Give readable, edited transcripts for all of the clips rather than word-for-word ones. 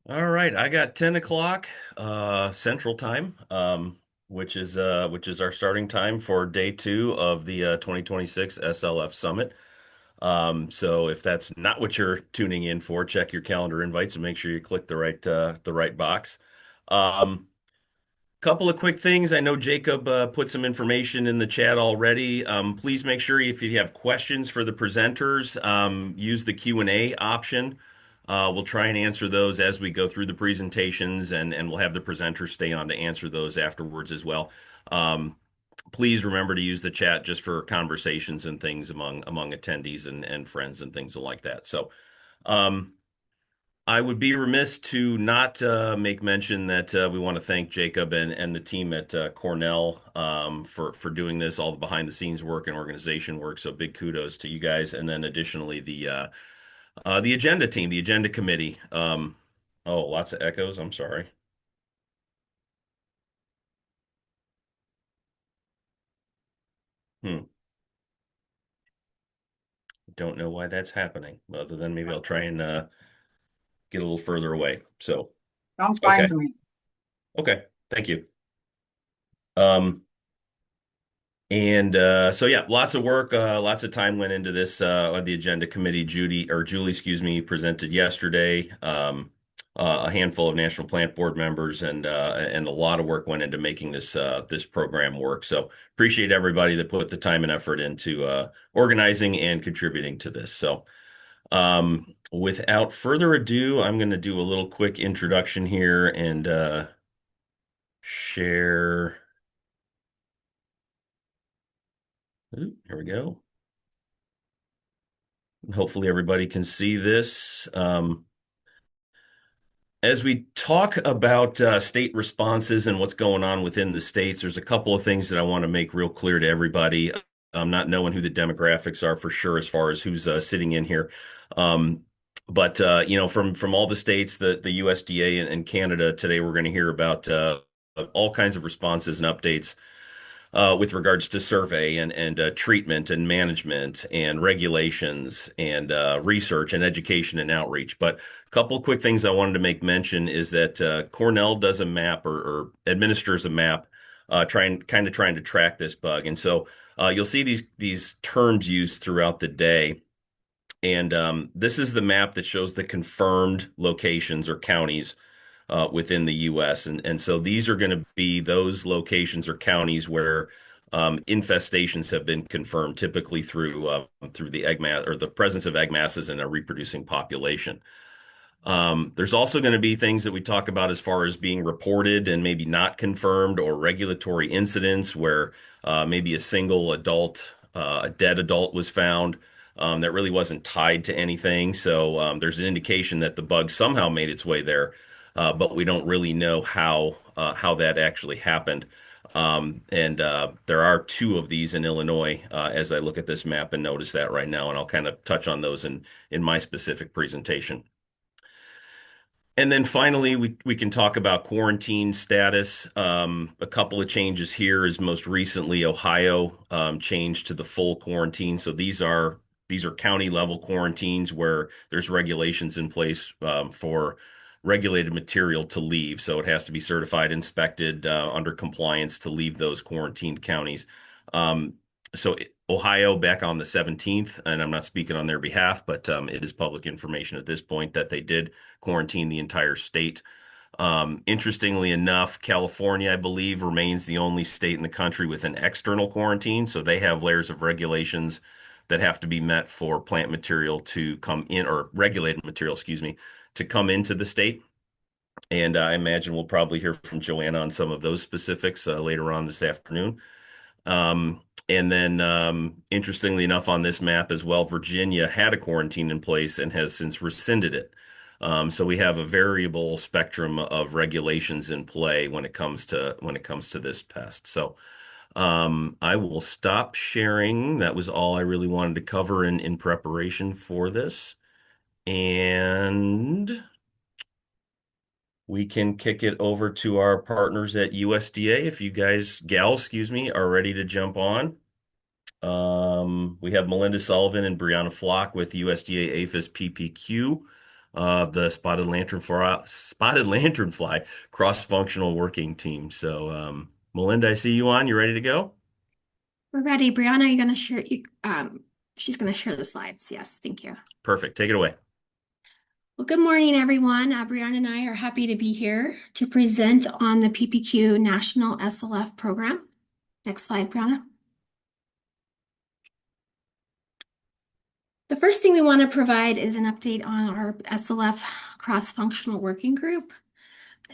All right, I got 10 o'clock Central Time, which is our starting time for day two of the 2026 SLF Summit. So if that's not what you're tuning in for, check your calendar invites and make sure you click the right box. Um, Couple of quick things. I know Jacob put some information in the chat already. Please make sure if you have questions for the presenters, use the Q&A option. We'll try and answer those as we go through the presentations, and we'll have the presenters stay on to answer those afterwards as well. Um, Please remember to use the chat just for conversations and things among attendees and friends and things like that. So. Um, I would be remiss to not make mention that we want to thank Jacob and the team at Cornell for doing this, all the behind the scenes work and organization work. So big kudos to you guys. And then additionally the agenda team, the agenda committee. Oh, lots of echoes. I'm sorry. Hmm. Don't know why that's happening, other than maybe I'll try and get a little further away. So Sounds fine okay, to me. okay, thank you. Um, And so yeah, lots of work, lots of time went into this on the agenda committee. Julie, excuse me, presented yesterday. A handful of National Plant Board members and a lot of work went into making this program work. So appreciate everybody that put the time and effort into organizing and contributing to this. So without further ado, I'm going to do a little quick introduction here and share. Ooh, here we go. Hopefully everybody can see this. As we talk about state responses and what's going on within the states, there's a couple of things that I want to make real clear to everybody. Not knowing who the demographics are for sure as far as who's sitting in here. Um, but from all the states, the USDA and Canada today, we're going to hear about all kinds of responses and updates with regards to survey and treatment and management and regulations and research and education and outreach. But a couple of quick things I wanted to make mention is that Cornell does a map or administers a map, trying to track this bug. And so you'll see these terms used throughout the day. And this is the map that shows the confirmed locations or counties within the U.S. And so these are going to be those locations or counties where infestations have been confirmed, typically through the egg mass or the presence of egg masses in a reproducing population. There's also going to be things that we talk about as far as being reported and maybe not confirmed, or regulatory incidents where maybe a single adult, a dead adult was found that really wasn't tied to anything. So there's an indication that the bug somehow made its way there, but we don't really know how that actually happened. And there are two of these in Illinois as I look at this map and notice that right now, and I'll kind of touch on those in my specific presentation. And then finally, we can talk about quarantine status. A couple of changes here is most recently Ohio changed to the full quarantine. So these are county level quarantines where there's regulations in place for regulated material to leave. So it has to be certified, inspected, under compliance to leave those quarantined counties. Um, so Ohio back on the 17th, and I'm not speaking on their behalf, but it is public information at this point that they did quarantine the entire state. Interestingly enough, California, I believe, remains the only state in the country with an external quarantine. So they have layers of regulations that have to be met for plant material to come in, or regulated material, excuse me, to come into the state. And I imagine we'll probably hear from Joanna on some of those specifics later on this afternoon. And then, interestingly enough, on this map as well, Virginia had a quarantine in place and has since rescinded it. So we have a variable spectrum of regulations in play when it comes to this pest. So I will stop sharing. That was all I really wanted to cover in preparation for this, and we can kick it over to our partners at USDA if you guys, gals, excuse me, are ready to jump on. We have Melinda Sullivan and Brianna Flonc with USDA APHIS PPQ. the Spotted Lanternfly cross-functional working team. So, Melinda, I see you on. You ready to go? We're ready. Brianna, you're gonna share she's gonna share the slides. Yes, thank you. Perfect. Take it away. Well, good morning, everyone. Brianna and I are happy to be here to present on the PPQ National SLF program. Next slide, Brianna. The first thing we want to provide is an update on our SLF cross-functional working group.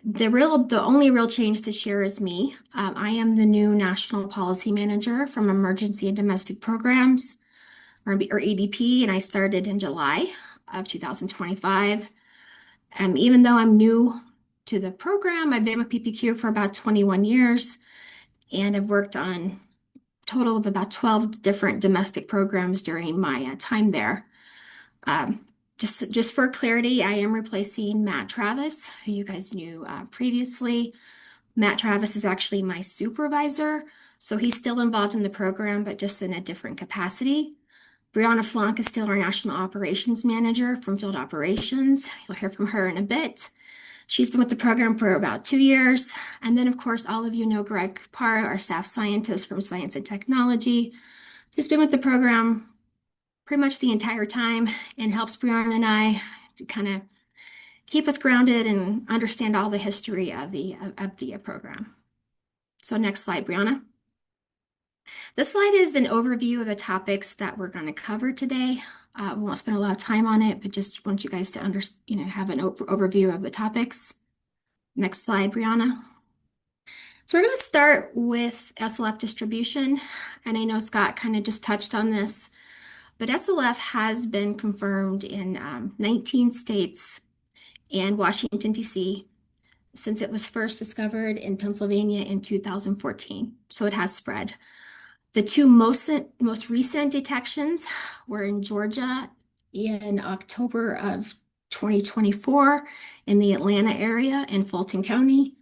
The only real change this year is me. I am the new National Policy Manager from Emergency and Domestic Programs, or EDP, and I started in July of 2025. Even though I'm new to the program, I've been with PPQ for about 21 years, and I've worked on a total of about 12 different domestic programs during my time there. Um, just for clarity, I am replacing Matt Travis, who you guys knew previously. Matt Travis is actually my supervisor, so he's still involved in the program, but just in a different capacity. Brianna Flonc is still our National Operations Manager from Field Operations. You'll hear from her in a bit. She's been with the program for about 2 years. And then, of course, all of you know Greg Parr, our staff scientist from Science and Technology, who's been with the program pretty much the entire time and helps Brianna and I to kind of keep us grounded and understand all the history of the program. So next slide, Brianna. This slide is an overview of the topics that we're going to cover today. We won't spend a lot of time on it, but just want you guys to have an overview of the topics. Next slide, Brianna. So we're going to start with SLF distribution, and I know Scott kind of just touched on this, but SLF has been confirmed in 19 states and Washington, D.C. since it was first discovered in Pennsylvania in 2014. So it has spread. The two most recent detections were in Georgia in October of 2024 in the Atlanta area in Fulton County,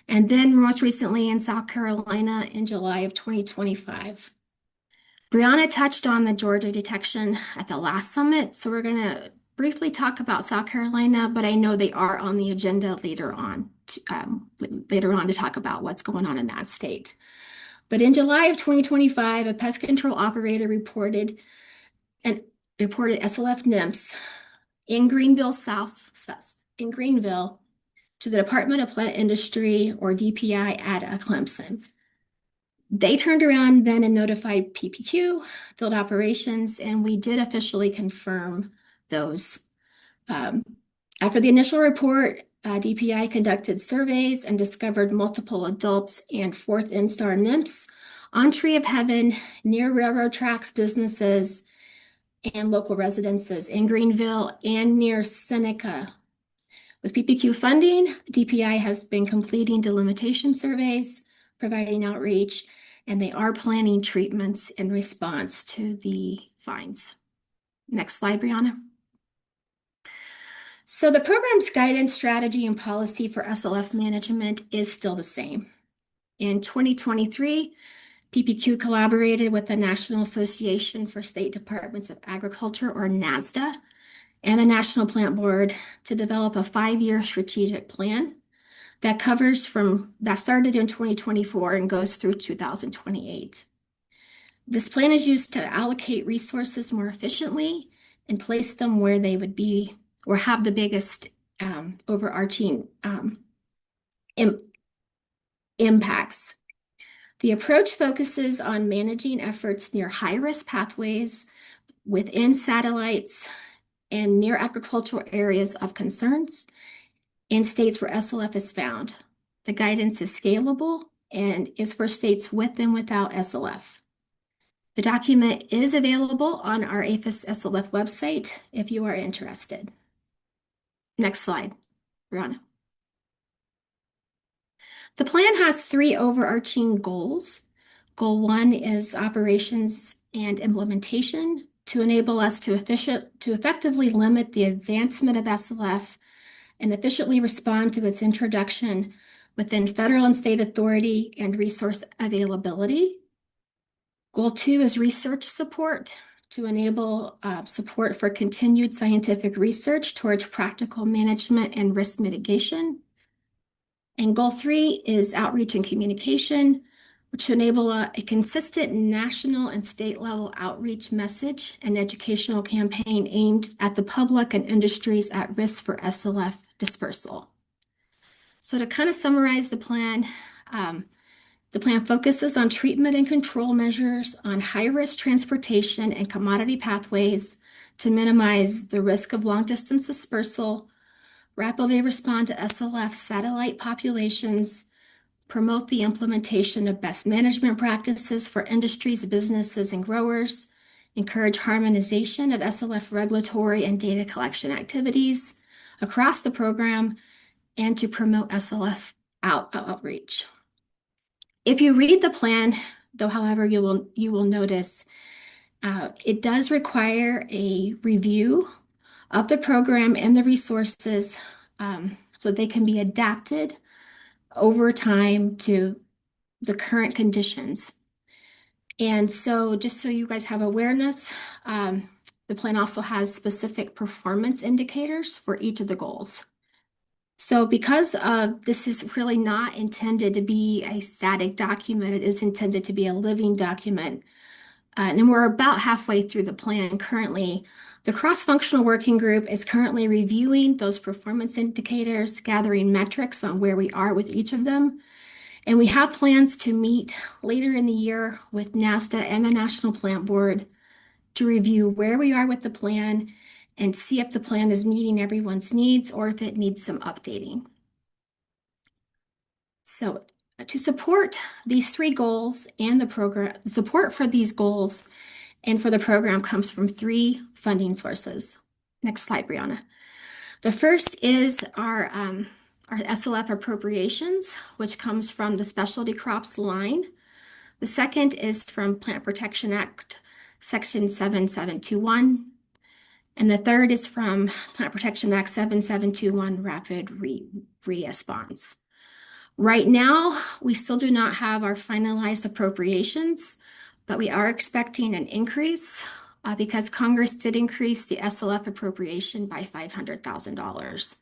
and then most recently in South Carolina in July of 2025. Brianna touched on the Georgia detection at the last summit, so we're going to briefly talk about South Carolina, but I know they are on the agenda later on to talk about what's going on in that state. But in July of 2025, a pest control operator reported SLF nymphs in Greenville to the Department of Plant Industry, or DPI, at Clemson. They turned around then and notified PPQ, Field Operations, and we did officially confirm those. After the initial report, DPI conducted surveys and discovered multiple adults and fourth instar nymphs on Tree of Heaven near railroad tracks, businesses, and local residences in Greenville and near Seneca. With PPQ funding, DPI has been completing delimitation surveys, providing outreach, and they are planning treatments in response to the finds. Next slide, Brianna. So the program's guidance, strategy, and policy for SLF management is still the same. In 2023, PPQ collaborated with the National Association for State Departments of Agriculture, or NASDA, and the National Plant Board to develop a 5-year strategic plan that started in 2024 and goes through 2028. This plan is used to allocate resources more efficiently and place them where they would be or have the biggest overarching impacts. The approach focuses on managing efforts near high-risk pathways, within satellites, and near agricultural areas of concerns in states where SLF is found. The guidance is scalable and is for states with and without SLF. The document is available on our APHIS SLF website if you are interested. Next slide, Brianna. The plan has 3 overarching goals. Goal 1 is operations and implementation to enable us to effectively limit the advancement of SLF and efficiently respond to its introduction within federal and state authority and resource availability. Goal 2 is research support to enable support for continued scientific research towards practical management and risk mitigation. And goal 3 is outreach and communication, which enable a consistent national and state level outreach message and educational campaign aimed at the public and industries at risk for SLF dispersal. So to kind of summarize the plan focuses on treatment and control measures on high-risk transportation and commodity pathways to minimize the risk of long-distance dispersal, rapidly respond to SLF satellite populations, promote the implementation of best management practices for industries, businesses, and growers, encourage harmonization of SLF regulatory and data collection activities across the program, and to promote SLF outreach. If you read the plan, though, however, you will notice it does require a review of the program and the resources so they can be adapted over time to the current conditions. And so just so you guys have awareness, the plan also has specific performance indicators for each of the goals. So because this is really not intended to be a static document, it is intended to be a living document. And we're about halfway through the plan currently. The cross-functional working group is currently reviewing those performance indicators, gathering metrics on where we are with each of them. And we have plans to meet later in the year with NASDA and the National Plant Board to review where we are with the plan and see if the plan is meeting everyone's needs or if it needs some updating. So to support these 3 goals and the program, support for these goals and for the program comes from 3 funding sources. Next slide, Brianna. The first is our SLF appropriations, which comes from the specialty crops line. The second is from Plant Protection Act, Section 7721. And the third is from Plant Protection Act 7721 Rapid Response. Right now, we still do not have our finalized appropriations, but we are expecting an increase because Congress did increase the SLF appropriation by $500,000.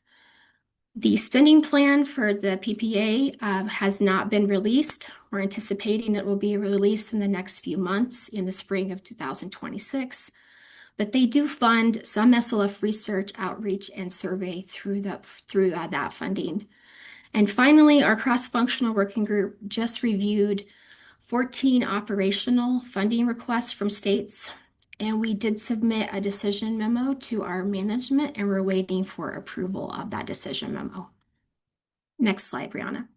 The spending plan for the PPA has not been released. We're anticipating it will be released in the next few months in the spring of 2026. But they do fund some SLF research, outreach, and survey through that funding. And finally, our cross-functional working group just reviewed 14 operational funding requests from states, and we did submit a decision memo to our management, and we're waiting for approval of that decision memo. Next slide, Brianna.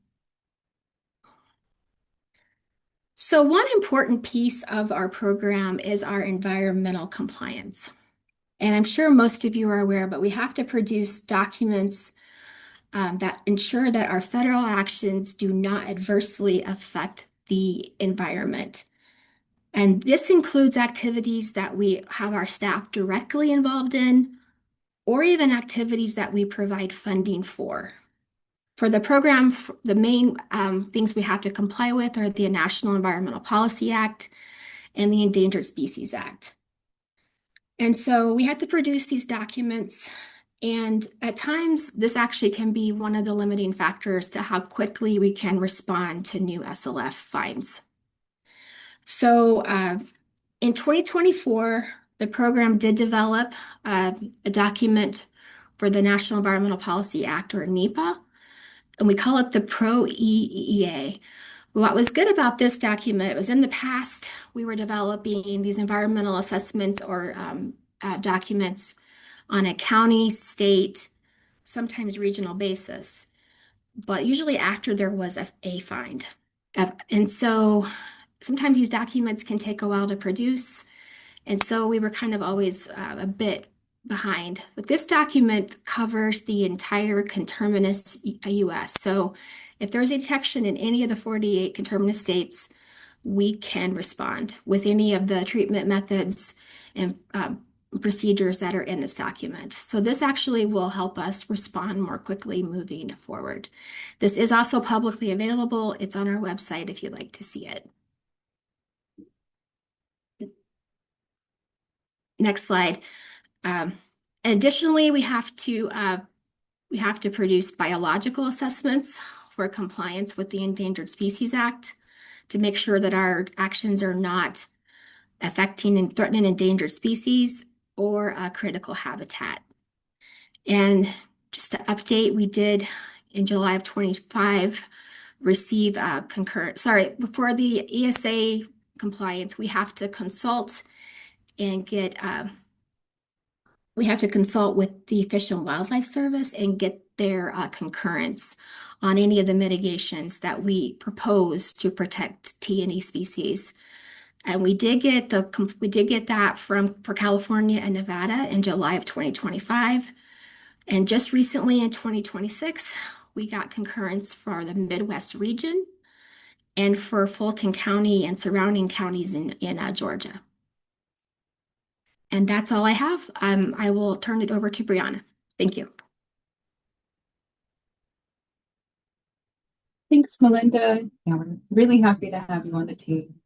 So one important piece of our program is our environmental compliance. And I'm sure most of you are aware, but we have to produce documents that ensure that our federal actions do not adversely affect the environment. And this includes activities that we have our staff directly involved in, or even activities that we provide funding for. For the program, the main things we have to comply with are the National Environmental Policy Act and the Endangered Species Act. And so we have to produce these documents, and at times this actually can be one of the limiting factors to how quickly we can respond to new SLF finds. So in 2024, the program did develop a document for the National Environmental Policy Act, or NEPA, and we call it the Pro-EEA. What was good about this document was in the past, we were developing these environmental assessments or documents on a county, state, sometimes regional basis, but usually after there was a find. And so sometimes these documents can take a while to produce. And so we were kind of always a bit behind. But this document covers the entire conterminous US. So if there's a detection in any of the 48 conterminous states, we can respond with any of the treatment methods and procedures that are in this document. So this actually will help us respond more quickly moving forward. This is also publicly available. It's on our website if you'd like to see it. Next slide. Um, Additionally, we have to produce biological assessments for compliance with the Endangered Species Act to make sure that our actions are not affecting and threatening endangered species or a critical habitat. And just to update, we did in July of 25 receive before the ESA compliance, we have to consult and get we have to consult with the Fish and Wildlife Service and get their concurrence on any of the mitigations that we propose to protect T&E species. And we did get that for California and Nevada in July of 2025. And just recently in 2026, we got concurrence for the Midwest region and for Fulton County and surrounding counties in Georgia. And that's all I have. I will turn it over to Brianna. Thank you. Thanks, Melinda. Yeah, we're really happy to have you on the team.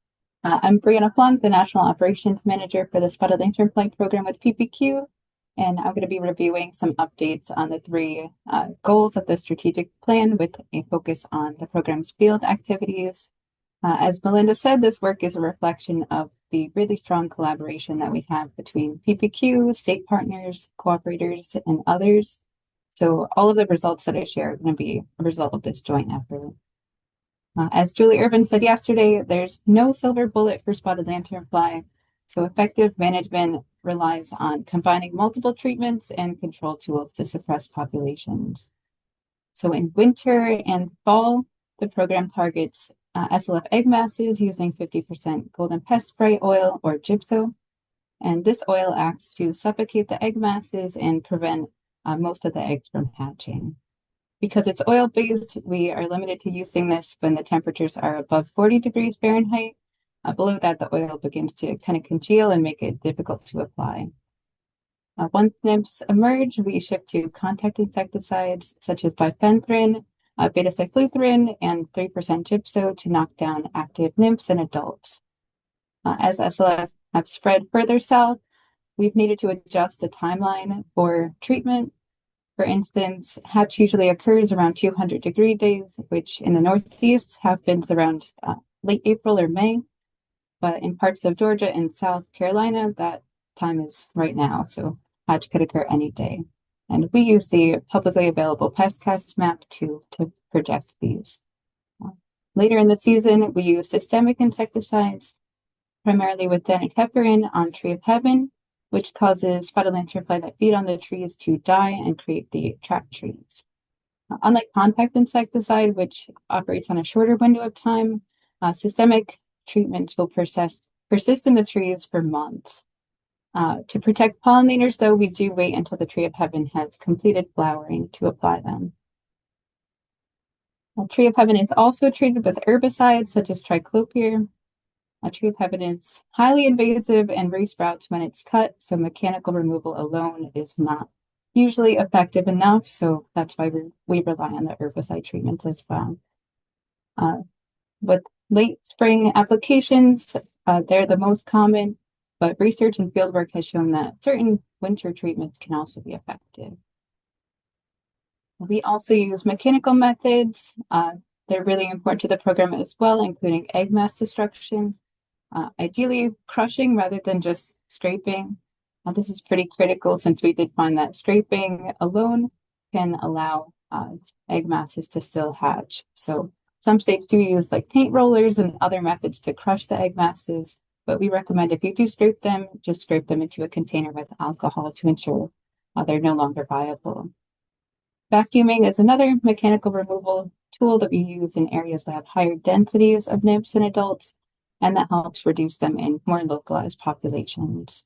I'm Brianna Flonc, the National Operations Manager for the Spotted Lanternfly Program with PPQ, and I'm going to be reviewing some updates on the three goals of the strategic plan with a focus on the program's field activities. As Melinda said, this work is a reflection of the really strong collaboration that we have between PPQ, state partners, cooperators, and others. So all of the results that I share are going to be a result of this joint effort. As Julie Irvin said yesterday, there's no silver bullet for spotted lanternfly, so effective management relies on combining multiple treatments and control tools to suppress populations. So in winter and fall, the program targets SLF egg masses using 50% golden pest spray oil or gypso, and this oil acts to suffocate the egg masses and prevent most of the eggs from hatching. Because it's oil-based, we are limited to using this when the temperatures are above 40 degrees Fahrenheit. Below that, the oil begins to kind of congeal and make it difficult to apply. Once nymphs emerge, we shift to contact insecticides such as bifenthrin, beta-cyclothrin, and 3% gypso to knock down active nymphs and adults. As SLF have spread further south, we've needed to adjust the timeline for treatment. For instance, hatch usually occurs around 200-degree days, which in the Northeast happens around late April or May. But in parts of Georgia and South Carolina, that time is right now, so hatch could occur any day. And we use the publicly available pestcast map to project these. Later in the season, we use systemic insecticides, primarily with denateprin on Tree of Heaven, which causes spotted lanternfly that feed on the trees to die and create the trap trees. Unlike contact insecticide, which operates on a shorter window of time, systemic treatments will persist in the trees for months. To protect pollinators, though, we do wait until the Tree of Heaven has completed flowering to apply them. Tree of Heaven is also treated with herbicides such as triclopyr. A Tree of Heaven is highly invasive and resprouts when it's cut, so mechanical removal alone is not usually effective enough, so that's why we rely on the herbicide treatments as well. With late spring applications, they're the most common, but research and fieldwork has shown that certain winter treatments can also be effective. We also use mechanical methods. They're really important to the program as well, including egg mass destruction. Ideally crushing rather than just scraping. This is pretty critical since we did find that scraping alone can allow egg masses to still hatch. So some states do use like paint rollers and other methods to crush the egg masses, but we recommend if you do scrape them, just scrape them into a container with alcohol to ensure they're no longer viable. Vacuuming is another mechanical removal tool that we use in areas that have higher densities of nymphs and adults, and that helps reduce them in more localized populations.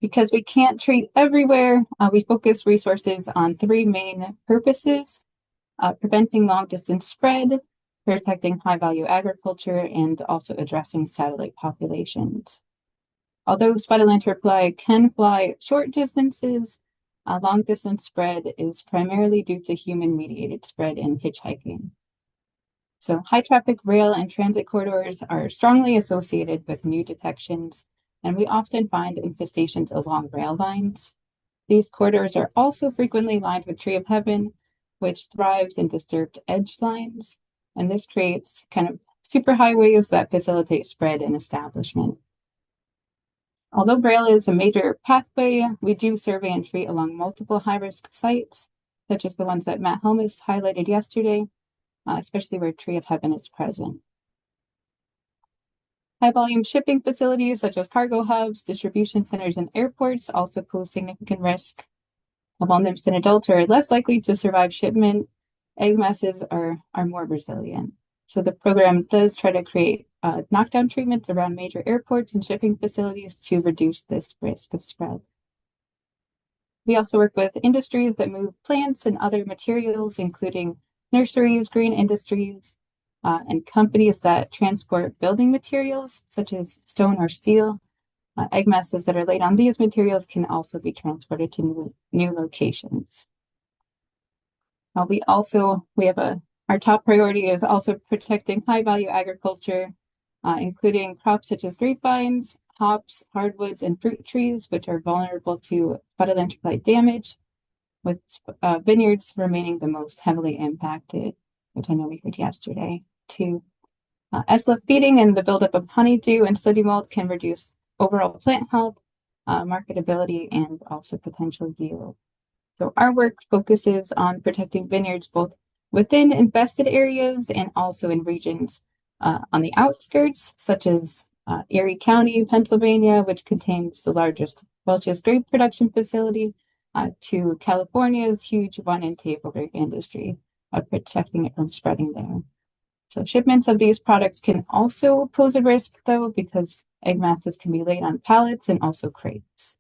Because we can't treat everywhere, we focus resources on three main purposes: preventing long-distance spread, protecting high-value agriculture, and also addressing satellite populations. Although spotted lanternfly can fly short distances, long-distance spread is primarily due to human-mediated spread in hitchhiking. So high traffic rail and transit corridors are strongly associated with new detections and we often find infestations along rail lines. These corridors are also frequently lined with tree of heaven, which thrives in disturbed edge lines, and this creates kind of superhighways that facilitate spread and establishment. Although rail is a major pathway, we do survey and treat along multiple high-risk sites, such as the ones that Matt Helmus highlighted yesterday, especially where tree of heaven is present. High-volume shipping facilities such as cargo hubs, distribution centers, and airports also pose significant risk. While nymphs and adults are less likely to survive shipment, egg masses are more resilient. So the program does try to create knockdown treatments around major airports and shipping facilities to reduce this risk of spread. We also work with industries that move plants and other materials, including nurseries, green industries, and companies that transport building materials, such as stone or steel. Egg masses that are laid on these materials can also be transported to new locations. Our top priority is also protecting high value agriculture, including crops such as grapevines, hops, hardwoods, and fruit trees, which are vulnerable to spotted blight damage, with vineyards remaining the most heavily impacted, which I know we heard yesterday too. SLF feeding and the buildup of honeydew and sooty mold can reduce overall plant health, marketability, and also potential yield. So our work focuses on protecting vineyards both within infested areas and also in regions on the outskirts, such as Erie County, Pennsylvania, which contains the largest Welch's grape production facility, to California's huge wine and table grape industry, protecting it from spreading there. So shipments of these products can also pose a risk, though, because egg masses can be laid on pallets and also crates.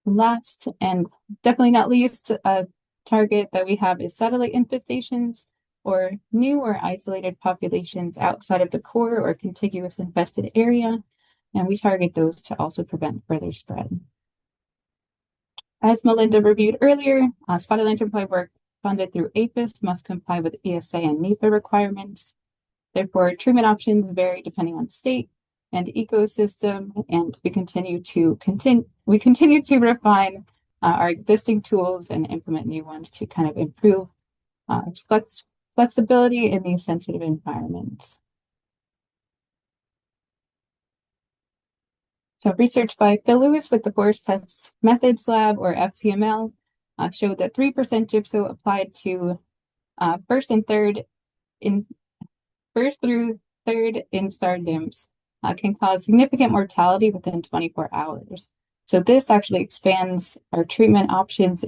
Last and definitely not least, a target that we have is satellite infestations, or new or isolated populations outside of the core or contiguous infested area, and we target those to also prevent further spread. As Melinda reviewed earlier, spotted lanternfly work funded through APHIS must comply with ESA and NEPA requirements. Therefore, treatment options vary depending on state and ecosystem, and we continue to refine our existing tools and implement new ones to kind of improve flexibility in these sensitive environments. So research by Phil Lewis with the Forest Pest Methods Lab, or FPML, showed that 3% gypso applied to first through third instar nymphs can cause significant mortality within 24 hours. So this actually expands our treatment options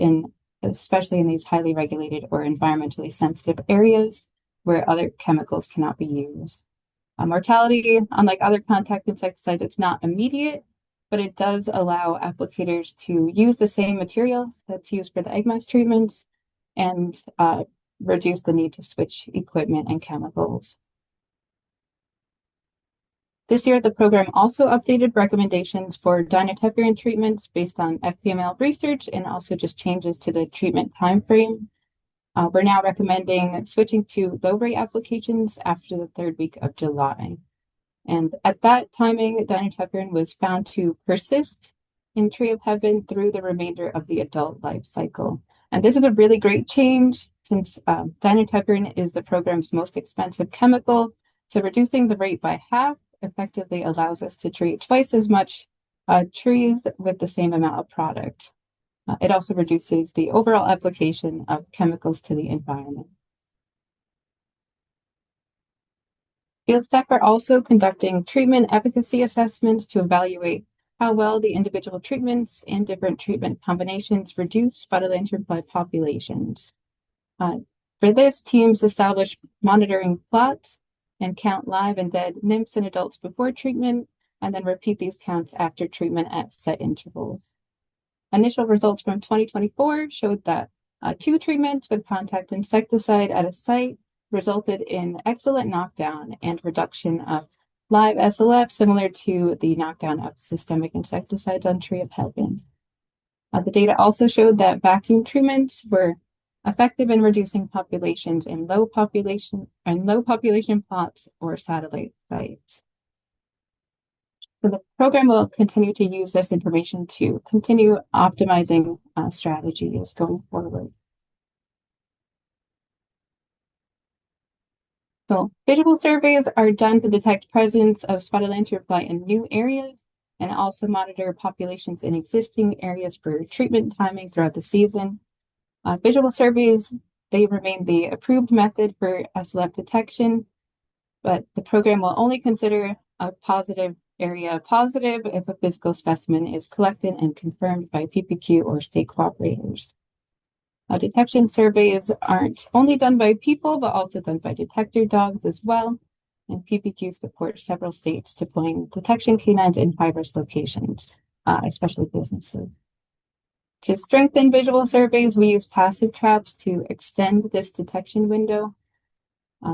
especially in these highly regulated or environmentally sensitive areas where other chemicals cannot be used. Mortality, unlike other contact insecticides, it's not immediate, but it does allow applicators to use the same material that's used for the egg mass treatments and reduce the need to switch equipment and chemicals. This year, the program also updated recommendations for dinotefuran treatments based on FPML research and also just changes to the treatment timeframe. We're now recommending switching to low-rate applications after the 3rd week of July. And at that timing, dinotefuran was found to persist in tree of heaven through the remainder of the adult life cycle. And this is a really great change since dinotefuran is the program's most expensive chemical. So reducing the rate by half effectively allows us to treat twice as much trees with the same amount of product. It also reduces the overall application of chemicals to the environment. Field staff are also conducting treatment efficacy assessments to evaluate how well the individual treatments and different treatment combinations reduce spotted lanternfly populations. For this, teams establish monitoring plots and count live and dead nymphs and adults before treatment, and then repeat these counts after treatment at set intervals. Initial results from 2024 showed that 2 treatments with contact insecticide at a site resulted in excellent knockdown and reduction of live SLF, similar to the knockdown of systemic insecticides on tree of heaven. The data also showed that vacuum treatments were effective in reducing populations in low population plots or satellite sites. So the program will continue to use this information to continue optimizing strategies going forward. So visual surveys are done to detect presence of spotted lanternfly in new areas and also monitor populations in existing areas for treatment timing throughout the season. Visual surveys, they remain the approved method for SLF detection, but the program will only consider a positive area positive if a physical specimen is collected and confirmed by PPQ or state cooperators. Detection surveys aren't only done by people, but also done by detector dogs as well. And PPQ supports several states deploying detection canines in high-risk locations, especially businesses. To strengthen visual surveys, we use passive traps to extend this detection window.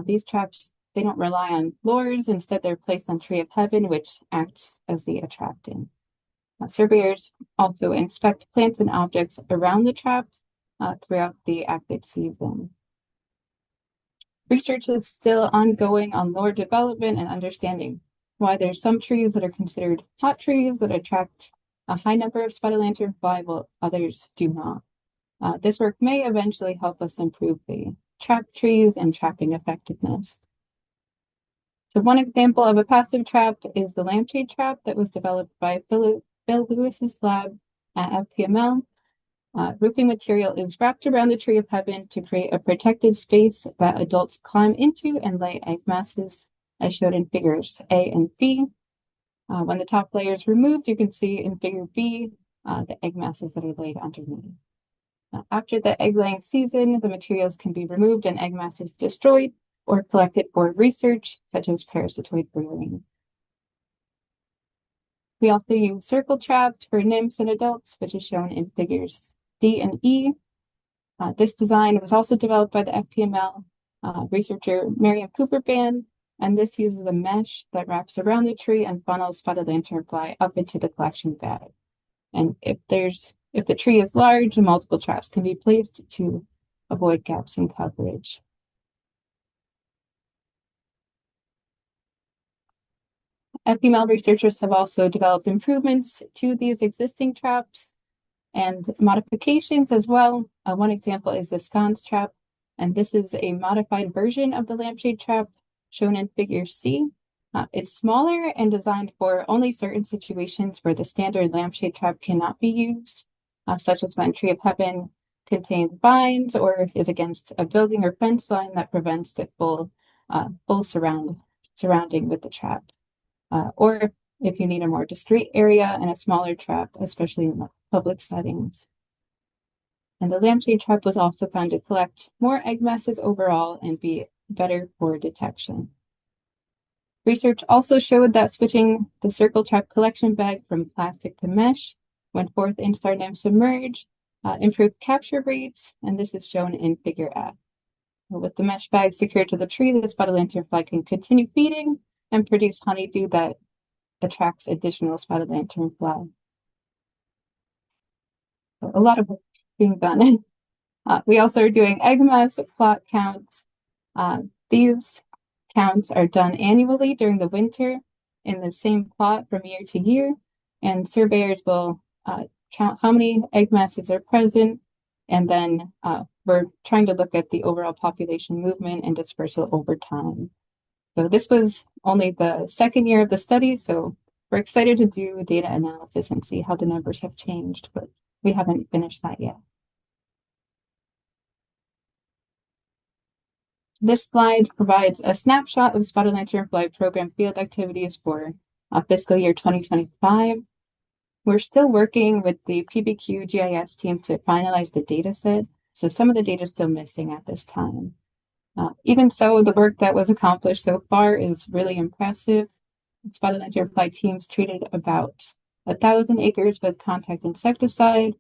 These traps, they don't rely on lures. Instead, they're placed on Tree of Heaven, which acts as the attractant. Surveyors also inspect plants and objects around the trap throughout the active season. Research is still ongoing on lure development and understanding why there's some trees that are considered hot trees that attract a high number of spotted lanternfly, while others do not. This work may eventually help us improve the trap trees and trapping effectiveness. So one example of a passive trap is the lampshade trap that was developed by Bill Lewis's lab at FPML. Roofing material is wrapped around the Tree of Heaven to create a protected space that adults climb into and lay egg masses, as shown in figures A and B. When the top layer is removed, you can see in figure B the egg masses that are laid underneath. After the egg laying season, the materials can be removed and egg masses destroyed or collected for research, such as parasitoid breeding. We also use circle traps for nymphs and adults, which is shown in figures D and E. This design was also developed by the FPML researcher Miriam Cooper-Ban, and this uses a mesh that wraps around the tree and funnels spotted lanternfly up into the collection bag. And if the tree is large, multiple traps can be placed to avoid gaps in coverage. FPML researchers have also developed improvements to these existing traps and modifications as well. One example is the sconce trap, and this is a modified version of the lampshade trap shown in figure C. It's smaller and designed for only certain situations where the standard lampshade trap cannot be used, such as when Tree of Heaven contains vines or is against a building or fence line that prevents the full surrounding with the trap. Or if you need a more discrete area and a smaller trap, especially in public settings. And the lampshade trap was also found to collect more egg masses overall and be better for detection. Research also showed that switching the circle trap collection bag from plastic to mesh when fourth instar nymphs emerge improved capture rates, and this is shown in figure F. With the mesh bag secured to the tree, the spotted lanternfly can continue feeding and produce honeydew that attracts additional spotted lanternfly. So a lot of work being done. We also are doing egg mass plot counts. These counts are done annually during the winter in the same plot from year to year, and surveyors will count how many egg masses are present, and then we're trying to look at the overall population movement and dispersal over time. So this was only the second year of the study, so we're excited to do data analysis and see how the numbers have changed, but we haven't finished that yet. This slide provides a snapshot of spotted lanternfly program field activities for fiscal year 2025. We're still working with the PBQ GIS team to finalize the data set, so some of the data is still missing at this time. Even so, the work that was accomplished so far is really impressive. Spotted lanternfly teams treated about 1,000 acres with contact insecticide,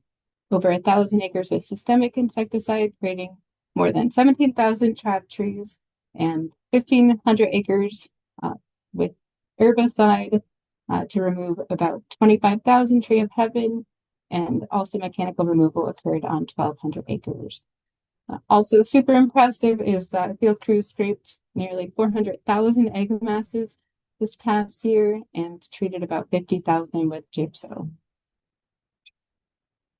over 1,000 acres with systemic insecticide, creating more than 17,000 trap trees, and 1,500 acres with herbicide to remove about 25,000 Tree of Heaven, and also mechanical removal occurred on 1,200 acres. Also super impressive is that field crews scraped nearly 400,000 egg masses this past year and treated about 50,000 with gypso.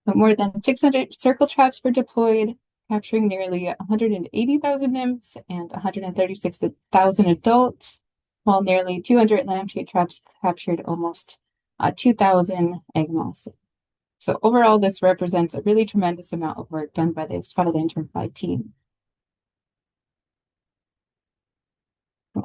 But more than 600 circle traps were deployed, capturing nearly 180,000 nymphs and 136,000 adults, while nearly 200 lampshade traps captured almost 2,000 egg moths. So overall, this represents a really tremendous amount of work done by the spotted lanternfly team.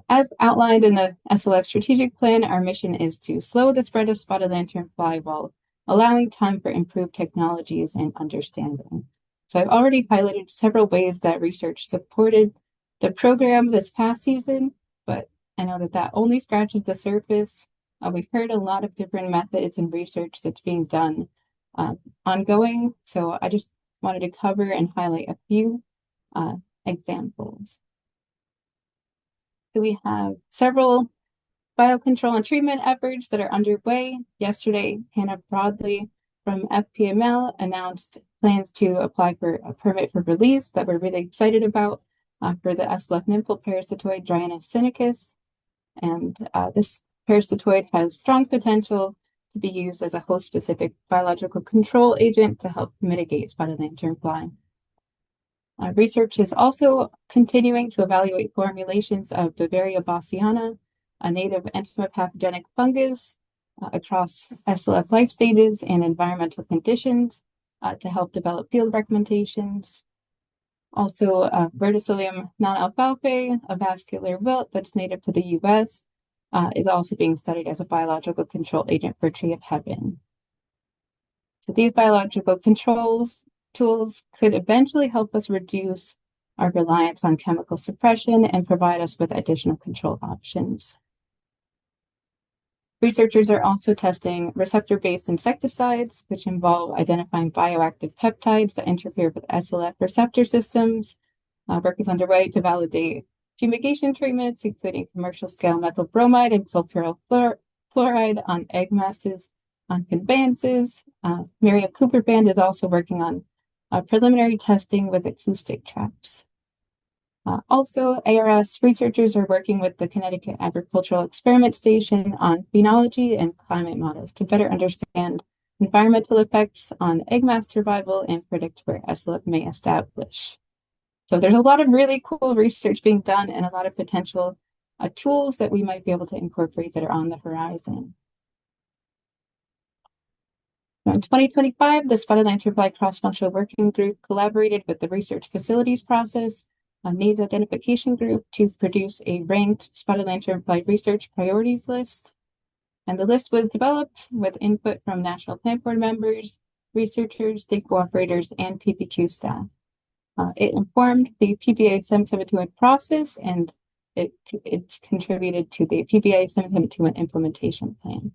As outlined in the SLF strategic plan, our mission is to slow the spread of spotted lanternfly while allowing time for improved technologies and understanding. So I've already highlighted several ways that research supported the program this past season, but I know that only scratches the surface. We've heard a lot of different methods and research that's being done ongoing, so I just wanted to cover and highlight a few examples. So we have several biocontrol and treatment efforts that are underway. Yesterday, Hannah Broadley from FPML announced plans to apply for a permit for release that we're really excited about for the SLF nymphal parasitoid Brianna sinicus. And this parasitoid has strong potential to be used as a host-specific biological control agent to help mitigate spotted lanternfly. Research is also continuing to evaluate formulations of Bavaria bassiana, a native entomopathogenic fungus, across SLF life stages and environmental conditions to help develop field recommendations. Also, Verticillium non-alfalfa, a vascular wilt that's native to the US, is also being studied as a biological control agent for tree of heaven. So these biological tools could eventually help us reduce our reliance on chemical suppression and provide us with additional control options. Researchers are also testing receptor-based insecticides, which involve identifying bioactive peptides that interfere with SLF receptor systems. Work is underway to validate fumigation treatments, including commercial-scale methyl bromide and sulfuryl fluoride on egg masses on conveyances. Mary Cooper Band is also working on preliminary testing with acoustic traps. Also, ARS researchers are working with the Connecticut Agricultural Experiment Station on phenology and climate models to better understand environmental effects on egg mass survival and predict where SLF may establish. So there's a lot of really cool research being done and a lot of potential tools that we might be able to incorporate that are on the horizon. In 2025, the Spotted Lanternfly Cross-Functional Working Group collaborated with the Research Facilities Process, a needs identification group, to produce a ranked Spotted Lanternfly research priorities list. And the list was developed with input from National Plant Board members, researchers, state cooperators, and PPQ staff. It informed the PBA 7721 process, and it's contributed to the PBA 7721 implementation plan.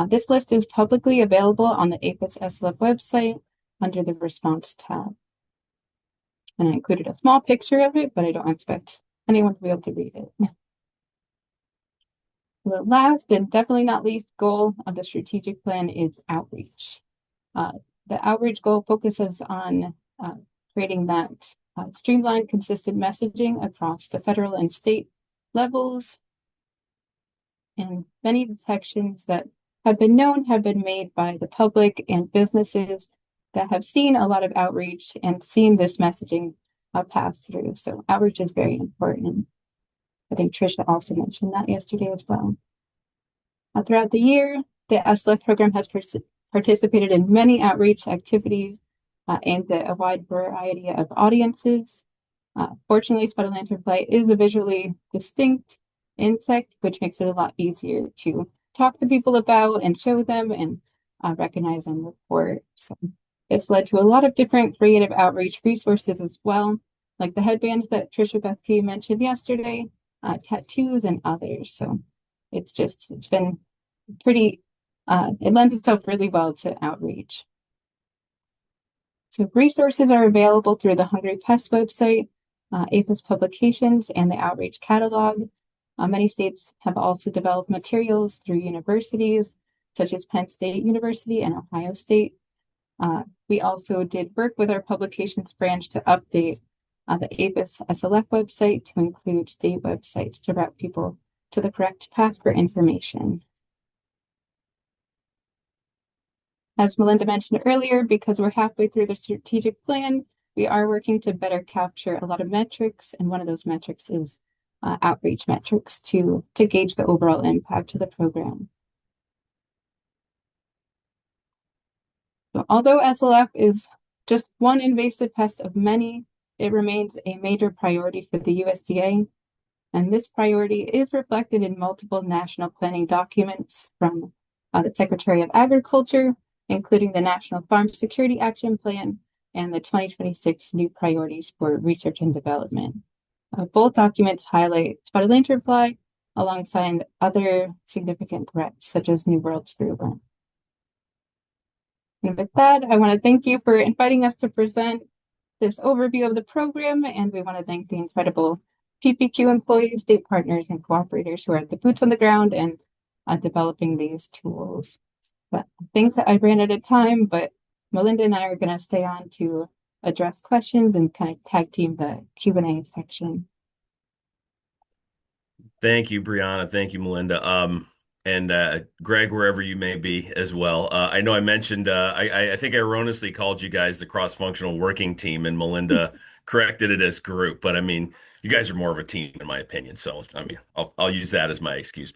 This list is publicly available on the APHIS SLF website under the response tab. And I included a small picture of it, but I don't expect anyone to be able to read it. The last and definitely not least goal of the strategic plan is outreach. The outreach goal focuses on creating that streamlined, consistent messaging across the federal and state levels. And many detections that have been known have been made by the public and businesses that have seen a lot of outreach and seen this messaging pass through. So outreach is very important. I think Tricia also mentioned that yesterday as well. Throughout the year, the SLF program has participated in many outreach activities aimed at a wide variety of audiences. Fortunately, spotted lanternfly is a visually distinct insect, which makes it a lot easier to talk to people about and show them and recognize and report. So it's led to a lot of different creative outreach resources as well, like the headbands that Tricia Beth Key mentioned yesterday, tattoos, and others. So it's been pretty, it lends itself really well to outreach. So resources are available through the Hungry Pest website, APHIS publications, and the outreach catalog. Many states have also developed materials through universities, such as Penn State University and Ohio State. We also did work with our publications branch to update the APHIS SLF website to include state websites to route people to the correct path for information. As Melinda mentioned earlier, because we're halfway through the strategic plan, we are working to better capture a lot of metrics, and one of those metrics is outreach metrics to gauge the overall impact of the program. So although SLF is just one invasive pest of many, it remains a major priority for the USDA, and this priority is reflected in multiple national planning documents from the Secretary of Agriculture, including the National Farm Security Action Plan and the 2026 New Priorities for Research and Development. Both documents highlight spotted lanternfly alongside other significant threats such as New World screw. And with that, I want to thank you for inviting us to present this overview of the program, and we want to thank the incredible PPQ employees, state partners, and cooperators who are the boots on the ground and developing these tools. But thanks, I ran out of time, but Melinda and I are going to stay on to address questions and kind of tag team the Q&A section. Thank you, Brianna. Thank you, Melinda. And Greg, wherever you may be as well. I know I mentioned, I think I erroneously called you guys the cross-functional working team, and Melinda corrected it as group. But I mean, you guys are more of a team, in my opinion. So I mean, I'll use that as my excuse.